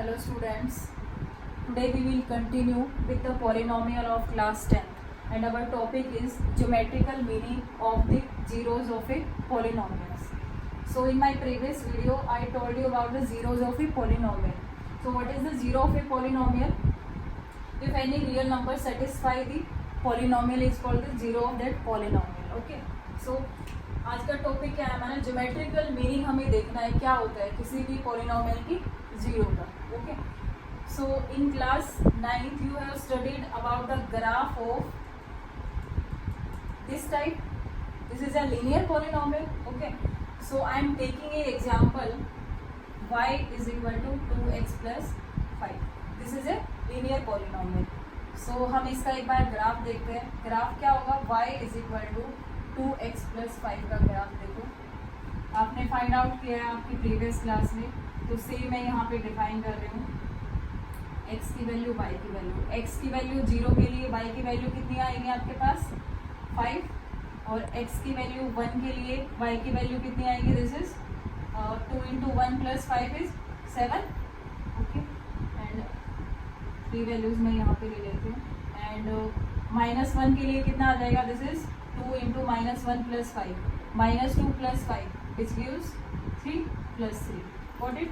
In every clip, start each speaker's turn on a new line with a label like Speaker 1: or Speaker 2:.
Speaker 1: Hello students, today we will continue with the polynomial of class 10th and our topic is geometrical meaning of the zeros of a polynomial. So in my previous video I told you about the zeros of a polynomial. So what is the zero of a polynomial? If any real number satisfy the polynomial is called the zero of that polynomial. Okay. So आज का topic क्या है हमारा geometrical meaning हमें देखना है क्या होता है किसी भी पॉलिनोमियल की जीरो का. Okay. So in class 9th you have studied about the graph of this type. This is a linear polynomial. Okay. So I am taking a example y is equal to 2x plus 5. This is a linear polynomial. So हम इसका एक bar graph देखते हैं. Graph क्या होगा? y is equal to 2x plus 5 का graph. देखो आपने फाइंड आउट किया है आपकी प्रीवियस क्लास में, तो सेम मैं यहाँ पे डिफाइन कर रही हूँ. x की वैल्यू y की वैल्यू. x की वैल्यू 0 के लिए y की वैल्यू कितनी आएगी आपके पास? 5. और x की वैल्यू 1 के लिए y की वैल्यू कितनी आएगी? This is 2 into 1 plus 5 is 7. Okay. And 3 values मैं यहाँ पे ले लेती हूँ. एंड -1 के लिए कितना आ जाएगा? This is 2 into -1 plus 5. -2 plus 5 which gives 3 plus 3. Got it?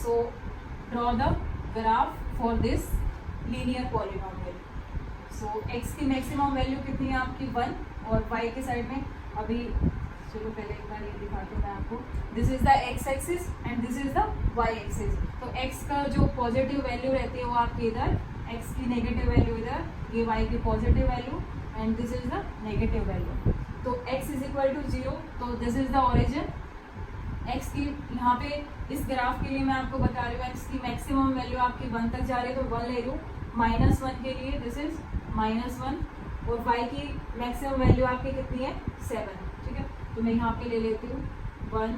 Speaker 1: So draw the graph for this linear polynomial. So x की मैक्सिमम वैल्यू कितनी है आपकी? 1. और y की साइड में अभी चलो पहले एक बार ये दिखाती हूँ मैं आपको. This is the x axis and this is the y axis. तो x का जो पॉजिटिव वैल्यू रहती है वो आपकी इधर, x की नेगेटिव वैल्यू इधर, ये y की positive value and this is the negative value. तो x इज इक्वल टू 0. तो this is the origin. x की यहाँ पे इस ग्राफ के लिए मैं आपको बता रही हूँ x की मैक्सिमम वैल्यू आपकी 1 तक जा रही है, तो 1 ले लूँ. -1 के लिए दिस इज -1. और y की मैक्सिमम वैल्यू आपकी कितनी है? 7. ठीक है. तो मैं यहाँ पे ले लेती हूँ 1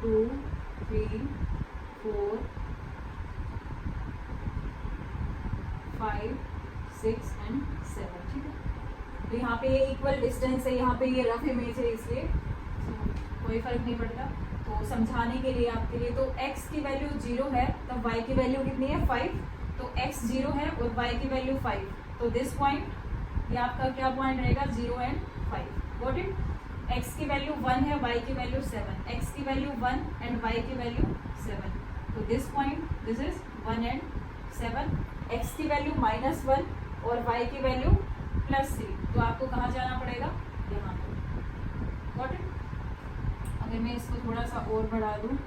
Speaker 1: 2 3 4 5 6 एंड 7. ठीक है. तो यहाँ पे ये इक्वल डिस्टेंस है, यहाँ पे ये रफ इमेज है इसलिए कोई फर्क नहीं पड़ता. तो समझाने के लिए आपके लिए, तो x की वैल्यू 0 है तो y की वैल्यू कितनी है? 5. तो x 0 है और y की वैल्यू 5. तो दिस पॉइंट ये आपका क्या पॉइंट रहेगा? 0 एंड 5. Got it? x की वैल्यू 1 है, y की वैल्यू 7. x की वैल्यू 1 एंड y की वैल्यू 7. तो this point this is 1 and 7. x की वैल्यू -1 और y की वैल्यू +3. तो आपको कहाँ जाना पड़ेगा? यहाँ पे. Got it? अगर मैं इसको थोड़ा सा और बढ़ा दूँ,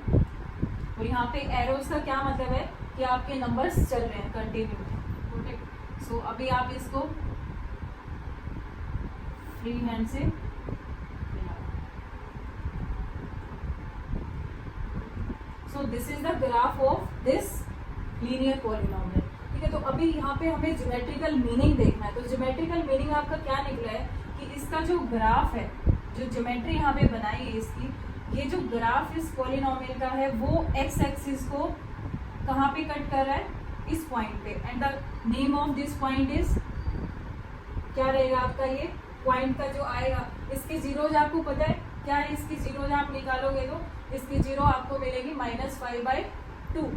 Speaker 1: और यहाँ पे एरोज का क्या मतलब है कि आपके नंबर्स चल रहे हैं कंटिन्यू. Got it? सो अभी आप इसको फ्री हैंड से सो this is the graph of this linear polynomial. ठीक है. तो अभी यहाँ पे हमें ज्योमेट्रिकल मीनिंग देखना है. तो ज्योमेट्रिकल मीनिंग आपका क्या निकला है कि इसका जो ग्राफ है, जो ज्योमेट्री यहाँ पे बनाई है इसकी, ये जो ग्राफ इस पॉलिनोमियल का है वो एक्स एक्सिस को कहाँ पे कट कर रहा है? इस पॉइंट पे. And the name of this point is क्या रहेगा आपका? ये पॉइंट का जो आएगा, इसकी जीरोज आपको पता है क्या है? इसकी जीरोज आप निकालोगे तो इसकी जीरो आपको मिलेगी -5/2.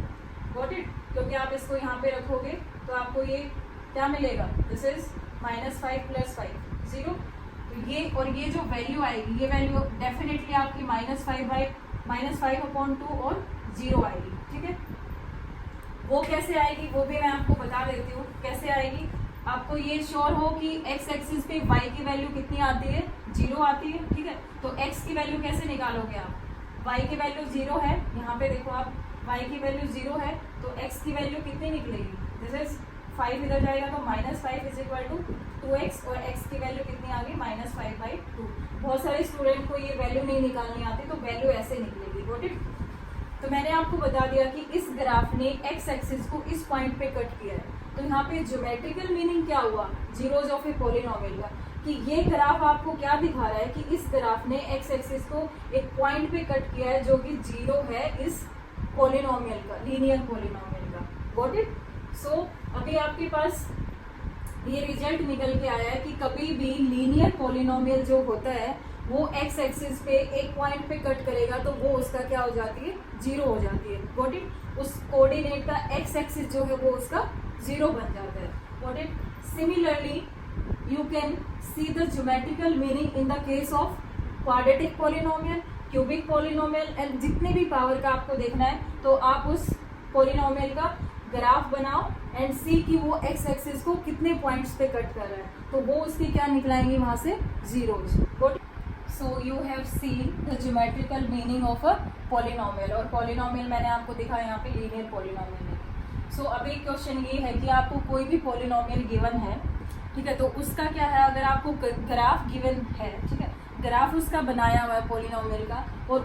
Speaker 1: Got it? क्योंकि आप इसको यहाँ पे रखोगे तो आपको ये क्या मिलेगा? This is -5 + 5 0. तो ये और ये जो वैल्यू आएगी, ये वैल्यू डेफिनेटली आपकी -5/2 और 0 आएगी. ठीक है. वो कैसे आएगी वो भी मैं आपको बता देती हूँ कैसे आएगी. आपको ये श्योर हो कि x एक्सिस पे y की वैल्यू कितनी आती है? 0 आती है. ठीक है. तो x की वैल्यू कैसे निकालोगे आप? y की वैल्यू 0 है, यहाँ पे देखो आप y की वैल्यू 0 है, तो x की वैल्यू कितनी निकलेगी? दिस इज 5 इधर जाएगा तो -5 इज इक्वल टू 2x और x की वैल्यू कितनी आ गई? -5/2. बहुत सारे स्टूडेंट को ये वैल्यू नहीं निकालनी आती, तो वैल्यू ऐसे निकलेगी. Got it? तो मैंने आपको बता दिया कि इस ग्राफ ने x एक्सिस को इस पॉइंट पे कट किया है. तो यहाँ पे ज्योमेट्रिकल मीनिंग क्या हुआ जीरोज ऑफ ए पॉलिनोमियल का? कि ये ग्राफ आपको क्या दिखा रहा है कि इस ग्राफ ने x एक्सिस को एक पॉइंट पे कट किया है जो कि 0 है इस पॉलिनोमियल का, लीनियर पॉलिनोमियल का. Got it? सो अभी आपके पास ये रिजल्ट निकल के आया है कि कभी भी लीनियर पॉलिनोमियल जो होता है वो एक्स एक्सिस पे एक पॉइंट पे कट करेगा तो वो उसका क्या हो जाती है, जीरो हो जाती है। Got it. उस कोऑर्डिनेट का एक्स एक्सिस जो है वो उसका जीरो बन जाता है। Got it. Similarly you can see the geometrical meaning in the case of quadratic polynomial, cubic polynomial and जितने भी पावर का आपको देखना है तो आप उस polynomial का ग्राफ बनाओ एंड सी कि वो एक्स एक्सिस को कितने पॉइंट्स पे कट कर रहा है, तो वो उसकी क्या निकलाएंगी वहां से, zeros. So you have seen the geometrical meaning of a polynomial, और पॉलिनोमियल मैंने आपको दिखाया यहाँ पे लीनियर पॉलिनोमियल में। सो अभी क्वेश्चन ये है कि आपको कोई भी पॉलिनोमियल गिवन है, ठीक है, तो उसका क्या है, अगर आपको ग्राफ गिवन है, ठीक है, ग्राफ उसका बनाया हुआ है पॉलिनोमियल का, और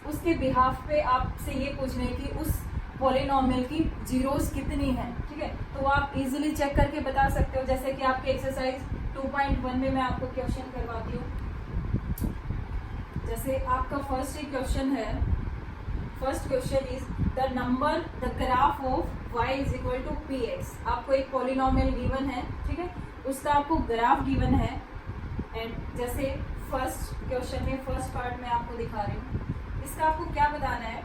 Speaker 1: उसके बिहाफ पे आपसे ये पूछ रहे हैं कि उस पॉलिनोमियल की जीरोस कितनी हैं, ठीक है, तो आप इजीली चेक करके बता सकते हो। जैसे कि आपके एक्सरसाइज 2.1 में मैं आपको क्वेश्चन करवाती हूँ। जैसे आपका फर्स्ट क्वेश्चन है, first question is the number the graph of y is equal to px। आपको एक पॉलिनोमियल गिवन है, ठीक है, उसका आपको ग्राफ गिवन है। एंड जैसे फर्स्ट क्वेश्चन में फर्स्ट पार्ट में आपको दिखा रही हूँ, इसका आपको क्या बताना है,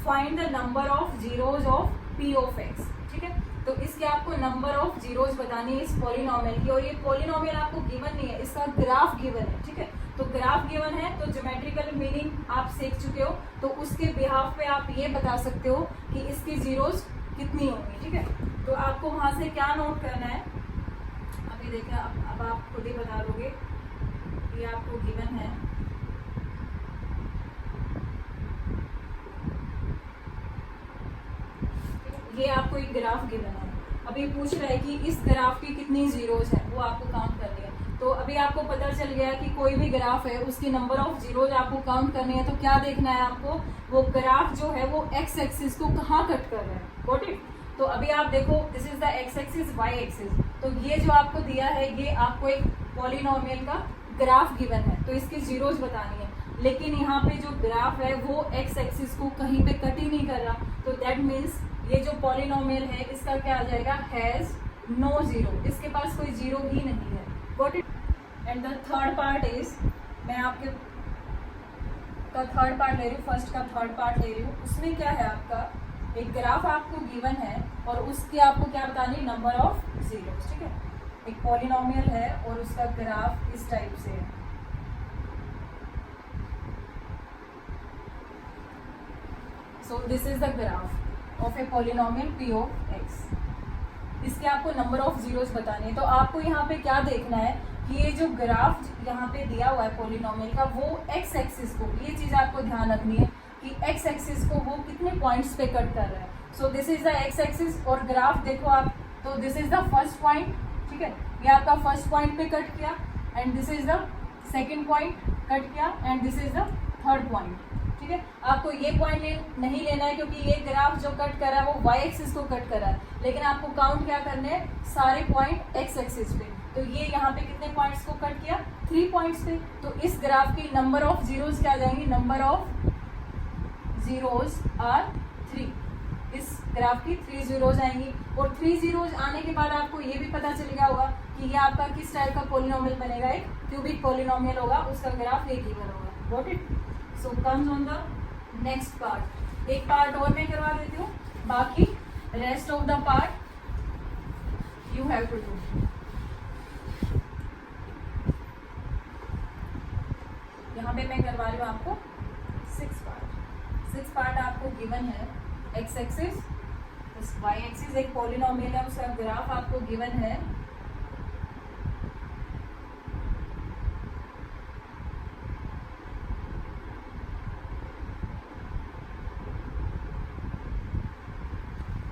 Speaker 1: find the number of zeros of p of x, ठीक है, तो इसके आपको नंबर ऑफ जीरोज बतानी है इस पॉलिनोमियल की, और ये पॉलिनोमियल आपको गिवन नहीं है, इसका ग्राफ गिवन है, ठीक है, तो ग्राफ गिवन है तो ज्योमेट्रिकल मीनिंग आप सीख चुके हो, तो उसके बिहाफ पे आप ये बता सकते हो कि इसकी जीरोज कितनी होंगी, ठीक है। तो आपको वहां से क्या नोट करना है, अभी देखिए अब आप खुद ही बता दोगे, ये आपको गिवन है, ये आपको एक ग्राफ गिवन है। अभी पूछ रहा है कि इस ग्राफ की कितनी जीरोज है, वो आपको काउंट करनी है। तो अभी आपको पता चल गया कि कोई भी ग्राफ है उसकी नंबर ऑफ जीरोज आपको काउंट करनी है, तो क्या देखना है आपको, वो ग्राफ जो है वो एक्स एक्सिस को कहाँ कट कर रहा है। Got it. तो अभी आप देखो, this is the X axis, Y axis, तो ये जो आपको दिया है ये आपको एक पॉलिनोमियल का ग्राफ गिवन है, तो इसकी जीरोज बतानी है, लेकिन यहाँ पे जो ग्राफ है वो एक्स एक्सिस को कहीं पे कट ही नहीं कर रहा, तो दैट मीन्स ये जो पॉलिनोमियल है इसका क्या आ जाएगा, हैज नो जीरो, इसके पास कोई जीरो ही नहीं है। Got it. And the third part is, मैं आपके का थर्ड पार्ट ले रही हूँ, फर्स्ट का थर्ड पार्ट ले रही हूँ, उसमें क्या है, आपका एक ग्राफ आपको गिवन है और उसकी आपको क्या बतानी, नंबर ऑफ जीरो, ठीक है, एक पॉलिनोमियल है और उसका ग्राफ इस टाइप से है। So this is the graph of a polynomial p of x। इसके आपको नंबर ऑफ जीरोस बतानी है, तो आपको यहाँ पे क्या देखना है कि ये जो ग्राफ यहाँ पे दिया हुआ है पॉलिनोमियल का, वो x एक्सिस को, ये चीज आपको ध्यान रखनी है कि x एक्सिस को वो कितने पॉइंट्स पे कट कर रहा है। So this is the x axis, और ग्राफ देखो आप, तो this is the first point, ठीक है, ये आपका फर्स्ट पॉइंट पे कट किया, and this is the second point cut किया, and this is the third point, ठीक है। आपको ये पॉइंट नहीं लेना है क्योंकि ये ग्राफ जो कट कर रहा है वो y एक्सिस को कट कर रहा है, लेकिन आपको काउंट क्या करने हैं, सारे पॉइंट x एक्सिस पे। तो ये यहाँ पे कितने पॉइंट्स को कट किया, 3 पॉइंट्स पे, तो इस ग्राफ की नंबर ऑफ जीरोज क्या आ जाएंगी, नंबर ऑफ जीरोज आर 3, इस ग्राफ की 3 जीरोज आएंगी, और 3 जीरोज आने के बाद आपको ये भी पता चल गया होगा कि ये आपका किस टाइप का पॉलिनोमियल बनेगा, एक क्यूबिक पॉलिनोमियल होगा, उसका ग्राफ ये गिवन होगा। Got it. So comes on the next part. एक पार्ट और मैं करवा देती हूँ, बाकी rest of the part you have to do. यहाँ पे मैं करवा रही हूँ आपको 6 पार्ट आपको गिवन है, एक्स एक्सिस, वाई एक्सिस, एक पॉलिनोमियल है उसका ग्राफ आपको गिवन है,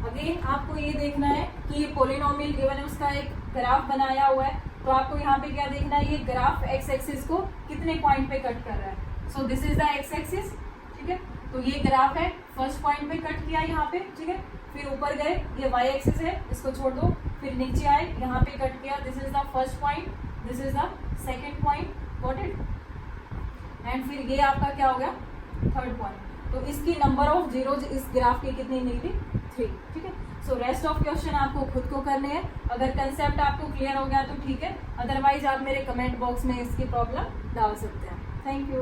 Speaker 1: अगेन आपको ये देखना है कि ये पॉलिनोमियल गिवन है, उसका एक ग्राफ बनाया हुआ है, तो आपको यहाँ पे क्या देखना है, ये ग्राफ एक्स एक्सिस को कितने पॉइंट पे कट कर रहा है। So this is the X axis, ठीक है, तो ये ग्राफ है, फर्स्ट पॉइंट पे कट किया यहाँ पे, ठीक है, फिर ऊपर गए, ये वाई एक्सिस है, इसको छोड़ दो, फिर नीचे आए, यहाँ पे कट किया, this is the first point, this is the second point, got it, and फिर ये आपका क्या हो गया, थर्ड पॉइंट। तो इसकी नंबर ऑफ जीरोज इस ग्राफ की कितनी निकली, 3, ठीक है। सो रेस्ट ऑफ क्वेश्चन आपको खुद को करने हैं, अगर कंसेप्ट आपको क्लियर हो गया तो ठीक है, अदरवाइज आप मेरे कमेंट बॉक्स में इसकी प्रॉब्लम डाल सकते हैं। Thank you.